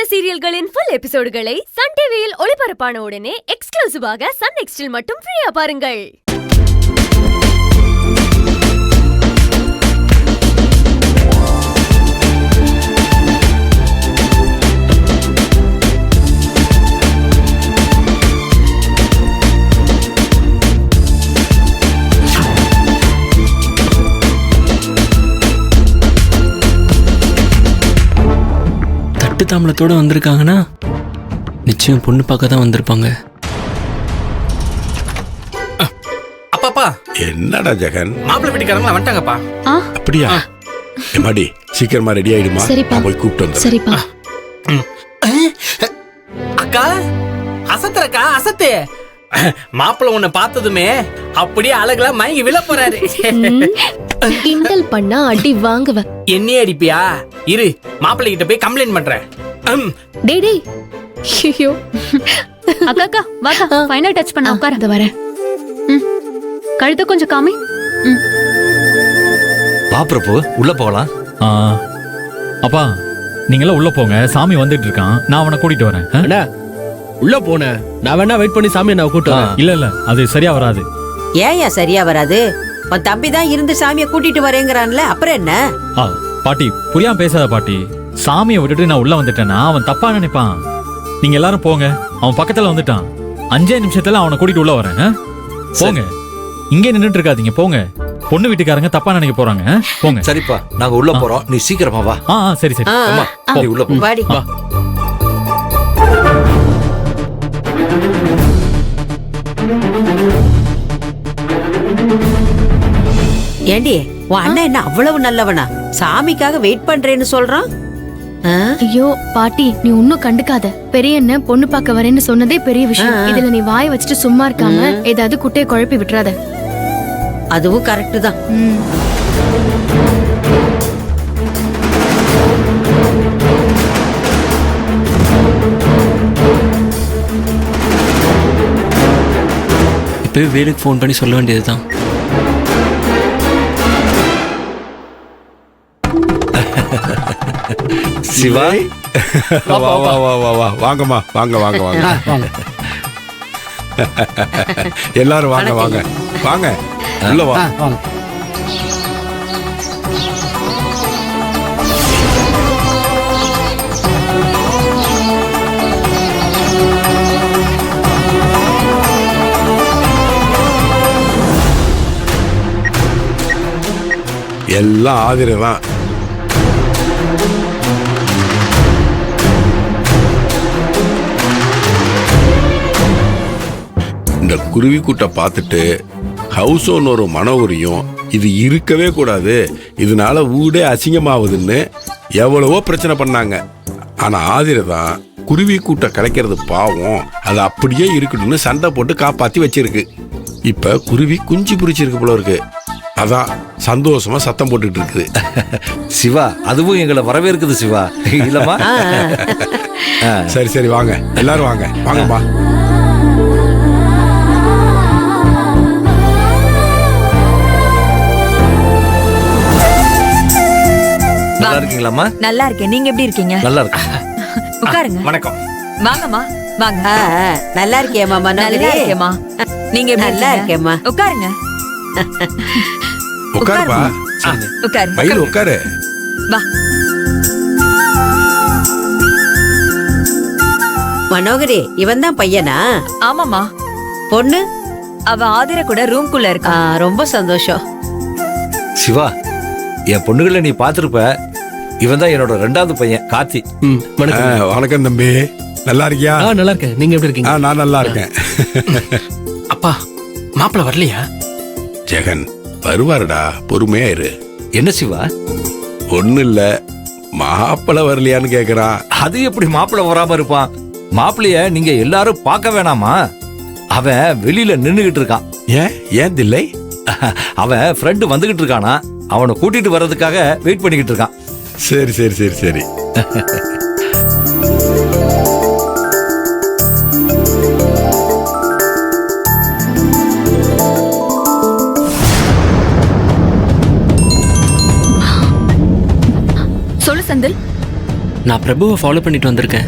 சீரியல்களின் full எபிசோடுகளை Sun டிவியில் ஒளிபரப்பான உடனே எக்ஸ்க்ளூசிவாக சன் நெக்ஸ்டில் மட்டும் ஃப்ரீயா பாருங்கள். தட்டு தாம்பளத்தோட வந்திருக்காங்கன்னா நிச்சயம் பொண்ணு பார்க்க தான் வந்திருப்பாங்க. அப்பாப்பா, என்னடா ஜெகன், மாப்பிள்ளை வீட்டுக்காரங்க வந்துட்டாங்கப்பா. அப்படியா? எம்மாடி சீக்கிரமா ரெடி ஆயிடுமா? நான் போய் கூப்பிட்டு வந்து. சரிப்பா. அக்கா அசத்துறக்கா, அசத்து. மாப்பிள்ளை உன்னை பார்த்ததுமே அப்படியே அழகுல மயங்கி விழ போறாரு. கிண்டல் பண்ணா அடி வாங்குவ. என்னையே அடிப்பியா? இரு, மாப்பிள்ளை கிட்ட போய் கம்ப்ளைண்ட் பண்றேன். டேய் டேய், ஐயோ அக்கா வாக்கா, ஃபைனல் டச் பண்ண உட்கார. அத வரேன். கழுத்த கொஞ்சம் காமி. வா பிரபு, உள்ள போகலாம். அப்பா நீங்களாம் உள்ள போங்க, சாமி வந்துட்டு இருக்கான், நான் அவனை கூட்டிட்டு வரேன். அண்ணா உள்ள போன, நான் வேணா வெயிட் பண்ணி சாமியை நான் கூட்டு வரேன். இல்ல அது சரியா வராது. ஏயா சரியா வராது? உன் தம்பி தான் இருந்து சாமியை கூட்டிட்டு வரேங்கிறான்ல, அப்புறம் என்ன? பாட்டி புரியாம பேசாத பாட்டி. சாமியை விட்டுட்டு நான் உள்ள வந்துட்டேன்னா அவன் தப்பா நினைப்பான். நீங்க எல்லாரும் போங்க, அவன் பக்கத்துல வந்துட்டான். 5 நிமிஷத்துல அவனை கூட்டிட்டு உள்ள வரேன். போங்க, இங்கே நின்னுட்டு இருக்காதீங்க, போங்க. பொண்ணு வீட்டுக்காரங்க தப்பா நினைக்க போறாங்க. போங்க. சரிப்பா, நாங்க உள்ள போறோம், நீ சீக்கிரமா வா. சரி சரி. நீ உள்ள போ. வாடி. வா. ஏண்டி, உன் அண்ணன் என்ன அவ்வளவு நல்லவனா? சாமிக்காக வெயிட் பண்றேன்னு சொல்றான். ஐயோ பாட்டி, நீ ஒன்னும் கண்டுக்காத. பெரிய அண்ணன் பொண்ணு பார்க்க வரேன்னு சொன்னதே பெரிய விஷயம். இதுல நீ வாயை வச்சுட்டு சும்மா இருக்காம ஏதாவது குட்டையை குழப்பி விட்டுறாத. அதுவும் கரெக்ட் தான். இப்பவே வேலுக்கு ஃபோன் பண்ணி சொல்ல வேண்டியதுதான். சிவா, வா வா வா வா வா, வாங்கம்மா, வாங்க வாங்க வாங்க. எல்லாரும் வாங்க வாங்க வாங்க, உள்ள வா. எல்லாம் ஆதிரதான். இந்த குருவி கூட்டை பார்த்துட்டு ஹவுஸ் ஓனர் மனோகரியும் இது இருக்கவே கூடாது, இதனால வீடே அசிங்கமாகுதுன்னு எவ்வளவோ பிரச்சனை பண்ணாங்க. ஆனா ஆதிரதான் குருவி கூட்டை கலைக்கிறது பாவம், அது அப்படியே இருக்கணும்னு சண்டை போட்டு காப்பாத்தி வச்சிருக்கு. இப்ப குருவி குஞ்சு பிடிச்சிருக்கு போல இருக்கு, அதான் சந்தோஷமா சத்தம் போட்டுட்டு இருக்குது. சிவா, அதுவும் எங்களை வரவேற்குது சிவா. இல்லம்மா? சரி சரி, வாங்க எல்லாரும் வாங்க வாங்கம்மா. நல்லா இருக்கீங்களாம்மா? நல்லா இருக்கேன், நீங்க எப்படி இருக்கீங்க? நல்லா இருக்கேன். உட்காருங்க. வணக்கம். வாங்கம்மா வாங்க. நல்லா இருக்கேம்மா. நல்லா இருக்கேம்மா. நீங்க எப்படி நல்லா இருக்கேம்மா. உட்காருங்க. உட்காருப்பா, உட்காரு. மயில் உட்காரு. வா. மனோகரி, இவன் தான் பையனா? ஆமாமா. பொண்ணு அவ ஆதிர கூட ரூம்குள்ள இருக்கா. ரொம்ப சந்தோஷம். சிவா, என் பொண்ணுகளை நீ பாத்திருப்ப. இவன் தான் என்னோட 2வது பையன், கார்த்தி. வணக்கம் தம்பி, நல்லா இருக்கியா? நல்லா இருக்கேன், நீங்க எப்படி இருக்கீங்க? நான் நல்லா இருக்கேன். அப்பா, மாப்பிள்ளை வரலையா? ஜெகன் வருவாருடா, பொறுமையா இரு. என்ன சிவா? ஒண்ணு இல்ல, மாப்பிள்ளை வரலையான்னு கேக்குறான். அது எப்படி மாப்பிள்ளை வராம இருப்பான்? மாப்பிள்ளைய நீங்க எல்லாரும் பார்க்க வேணாமா? அவன் வெளியில நின்னுகிட்டு இருக்கான். ஏன் தில்லை? அவன் ஃப்ரெண்டு வந்துகிட்டு இருக்கானா, அவனை கூட்டிட்டு வர்றதுக்காக வெயிட் பண்ணிக்கிட்டு இருக்கான். சரி சரி சரி சரி. சொல்லு செந்தில், நான் பிரபுவை ஃபாலோ பண்ணிட்டு வந்திருக்கேன்.